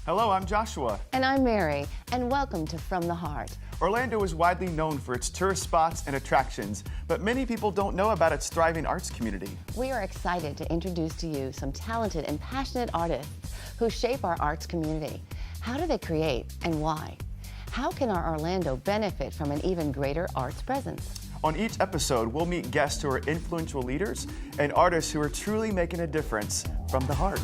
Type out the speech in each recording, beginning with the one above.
Hello, I'm Joshua. And I'm Mary, and welcome to From the Heart. Orlando is widely known for its tourist spots and attractions, but many people don't know about its thriving arts community. We are excited to introduce to you some talented and passionate artists who shape our arts community. How do they create and why? How can our Orlando benefit from an even greater arts presence? On each episode, we'll meet guests who are influential leaders and artists who are truly making a difference from the heart.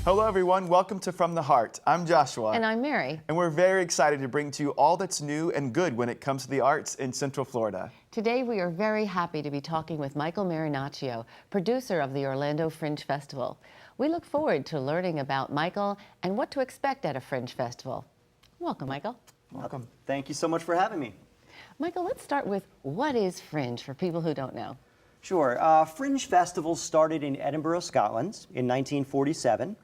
Hello everyone, welcome to From the Heart. I'm Joshua. And I'm Mary. And we're very excited to bring to you all that's new and good when it comes to the arts in Central Florida. Today we are very happy to be talking with Michael Marinaccio, producer of the Orlando Fringe Festival. We look forward to learning about Michael and what to expect at a Fringe Festival. Welcome, Michael. Welcome. Thank you so much for having me. Michael, let's start with what is Fringe for people who don't know? Sure. Fringe festivals started in Edinburgh, Scotland in 1947.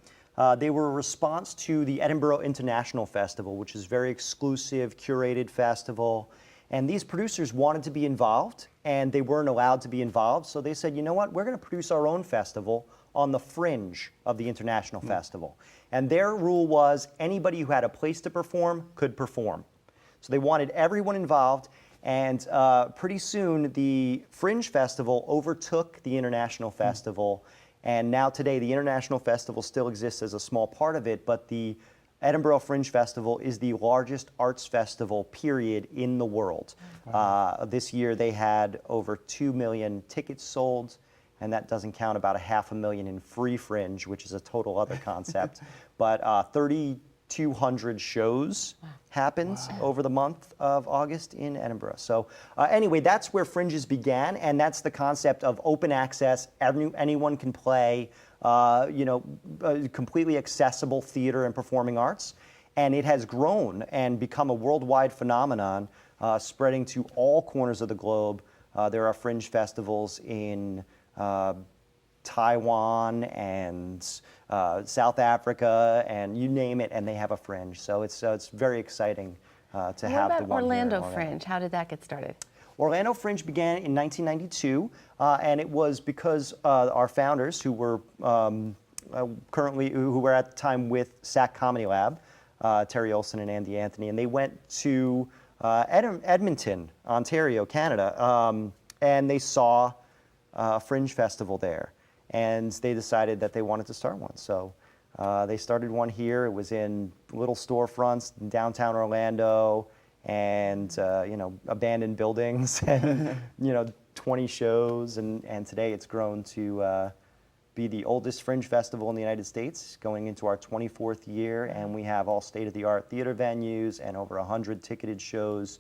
They were a response to the Edinburgh International Festival, which is a very exclusive, curated festival. And these producers wanted to be involved, and they weren't allowed to be involved. So they said, you know what, we're going to produce our own festival on the fringe of the International Festival. And their rule was anybody who had a place to perform could perform. So they wanted everyone involved. And pretty soon, the Fringe Festival overtook the International Festival. And now today, the International Festival still exists as a small part of it, but the Edinburgh Fringe Festival is the largest arts festival, period, in the world. Wow. This year, they had over 2 million tickets sold, and that doesn't count about 500,000 in free Fringe, which is a total other concept. But 3,200 shows happened over the month of August in Edinburgh. So anyway, that's where Fringes began, and that's the concept of open access. Anyone can play, completely accessible theater and performing arts. And it has grown and become a worldwide phenomenon, spreading to all corners of the globe. There are Fringe festivals in Taiwan and South Africa, and you name it, and they have a Fringe. So it's very exciting to have the one What about here in Orlando Fringe? How did that get started? Orlando Fringe began in 1992, and it was because our founders, who were who were at the time with SAC Comedy Lab, Terry Olson and Andy Anthony, and they went to Edmonton, Ontario, Canada, and they saw a Fringe Festival there. And they decided that they wanted to start one. So they started one here. It was in little storefronts in downtown Orlando and, abandoned buildings and, 20 shows. And today it's grown to be the oldest Fringe Festival in the United States, going into our 24th year. And we have all state-of-the-art theater venues and over 100 ticketed shows.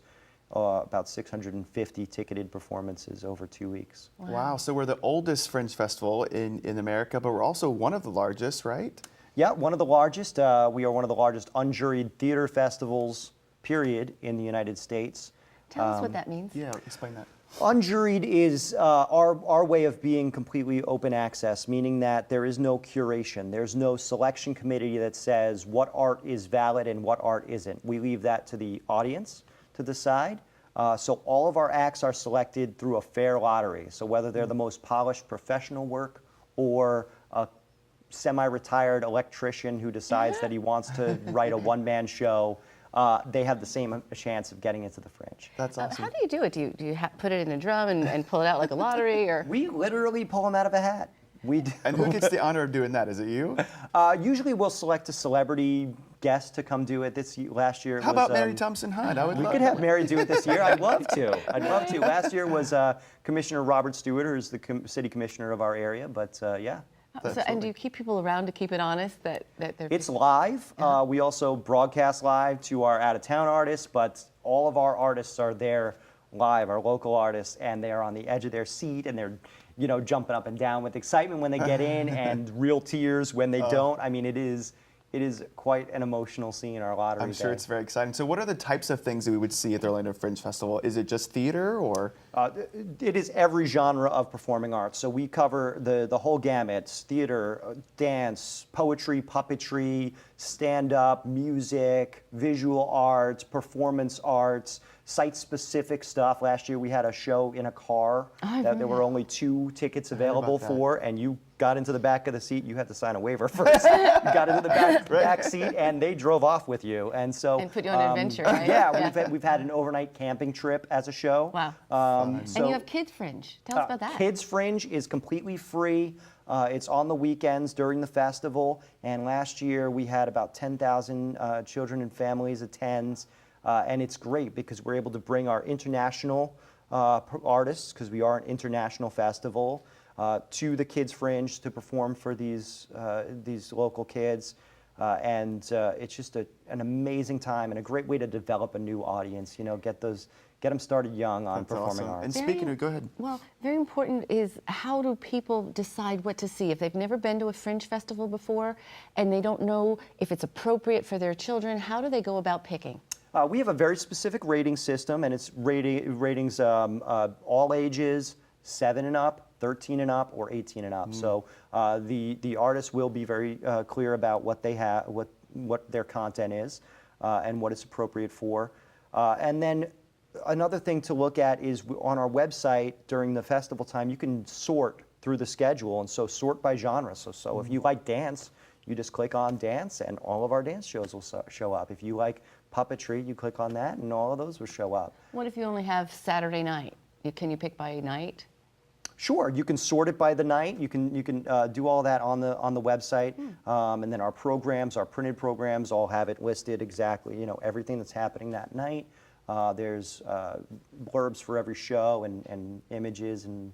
About 650 ticketed performances over 2 weeks. Wow, so we're the oldest Fringe Festival in America, but we're also one of the largest, right? Yeah, one of the largest. We are one of the largest unjuried theater festivals, period, in the United States. Tell us what that means. Yeah, explain that. Unjuried is our way of being completely open access, meaning that there is no curation. There's no selection committee that says what art is valid and what art isn't. We leave that to the audience to decide. So all of our acts are selected through a fair lottery. So whether they're the most polished professional work or a semi-retired electrician who decides that he wants to write a one-man show, they have the same chance of getting into the Fringe. That's awesome. How do you do it? Do you put it in a drum and pull it out like a lottery? Or We literally pull them out of a hat. We do. And who gets the honor of doing that? Is it you? Usually we'll select a celebrity guest to come do it. Last year it How was, about Mary Thompson Hunt? We could have Mary do it this year. I'd love to. Last year was Commissioner Robert Stewart, who's the city commissioner of our area, but yeah. So, and do you keep people around to keep it honest? That they're It's live. We also broadcast live to our out-of-town artists, but all of our artists are there live, our local artists, and they are on the edge of their seat, and they're jumping up and down with excitement when they get in, and real tears when they don't. I mean, it is quite an emotional scene, our lottery I'm sure day. it's very exciting. So what are the types of things that we would see at the Orlando Fringe Festival? Is it just theater or? It is every genre of performing arts. So we cover the whole gamut: theater, dance, poetry, puppetry, stand-up, music, visual arts, performance arts, site-specific stuff. Last year we had a show in a car that there were only 2 tickets available for, and you got into the back of the seat. You had to sign a waiver first. You got into the back seat, and they drove off with you. And so And put you on an adventure, right? Yeah, we've had an overnight camping trip as a show. Wow. And you have Kids Fringe. Tell us about that. Kids Fringe is completely free. It's on the weekends during the festival, and last year we had about 10,000 children and families attend, and it's great because we're able to bring our international artists, because we are an international festival, to the Kids Fringe to perform for these local kids. And it's just an amazing time and a great way to develop a new audience. Get them started young on performing arts. And speaking of, go ahead. Well, very important is, how do people decide what to see if they've never been to a Fringe festival before and they don't know if it's appropriate for their children? How do they go about picking? We have a very specific rating system, and it's ratings all ages, 7 and up, 13 and up, or 18 and up. So the artists will be very clear about what they have, what their content is, and what it's appropriate for. And then another thing to look at is on our website during the festival time, you can sort through the schedule, and so sort by genre. So if you like dance, you just click on dance, and all of our dance shows will show up. If you like puppetry, you click on that, and all of those will show up. What if you only have Saturday night? Can you pick by night? Sure, you can sort it by the night. You can do all that on the website, and then our programs, our printed programs, all have it listed exactly. Everything that's happening that night. There's blurbs for every show and images and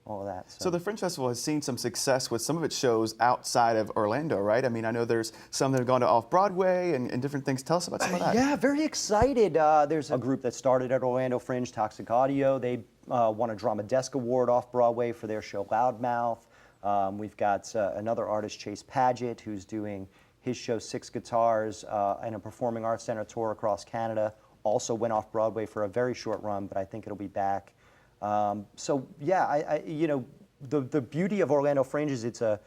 all of that. So the Fringe Festival has seen some success with some of its shows outside of Orlando, right? I mean, I know there's some that have gone to off-Broadway and different things. Tell us about some of that. Yeah, very excited. There's a group that started at Orlando Fringe, Toxic Audio. They won a Drama Desk Award off-Broadway for their show Loudmouth. We've got another artist, Chase Paget, who's doing his show Six Guitars and a Performing Arts Center tour across Canada. Also went off-Broadway for a very short run, but I think it'll be back. So yeah, the beauty of Orlando Fringe is it's a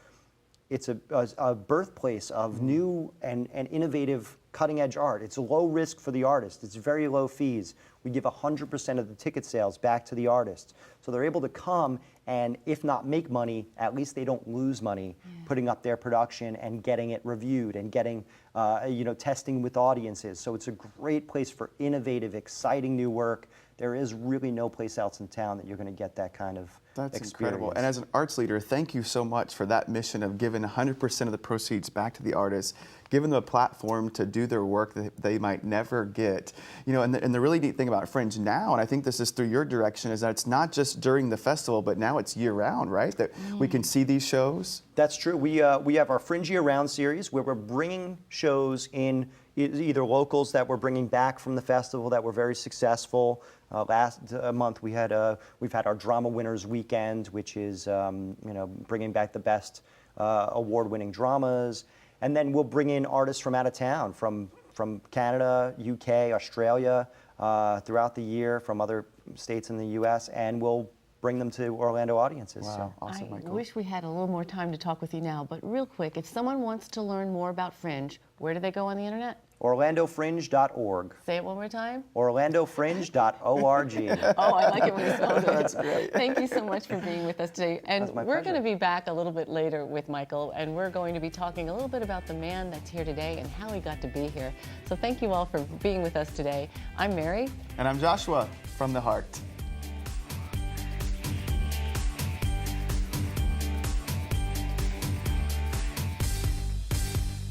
birthplace of new and innovative cutting-edge art. It's low risk for the artist. It's very low fees. We give 100% of the ticket sales back to the artists. So they're able to come and, if not make money, at least they don't lose money putting up their production and getting it reviewed and getting, testing with audiences. So it's a great place for innovative, exciting new work. There is really no place else in town that you're going to get that kind of That's experience. incredible. And as an arts leader, thank you so much for that mission of giving 100% of the proceeds back to the artists, giving them a platform to do their work that they might never get. And the really neat thing about Fringe now, and I think this is through your direction, is that it's not just during the festival, but now it's year-round, right? That we can see these shows. That's true. We have our Fringe Year-Round series where we're bringing shows in, either locals that we're bringing back from the festival that were very successful. Last month we've had our Drama Winners Weekend, which is bringing back the best award-winning dramas, and then we'll bring in artists from out of town, from Canada, UK, Australia, throughout the year, from other states in the U.S., and we'll bring them to Orlando audiences. Wow, awesome, Michael. I wish we had a little more time to talk with you now, but real quick, if someone wants to learn more about Fringe, where do they go on the internet? OrlandoFringe.org. Say it one more time. OrlandoFringe.org. Oh, I like it when you spell it. That's great. Thank you so much for being with us today. And we're going to be back a little bit later with Michael, and we're going to be talking a little bit about the man that's here today and how he got to be here. So thank you all for being with us today. I'm Mary. And I'm Joshua from the Heart.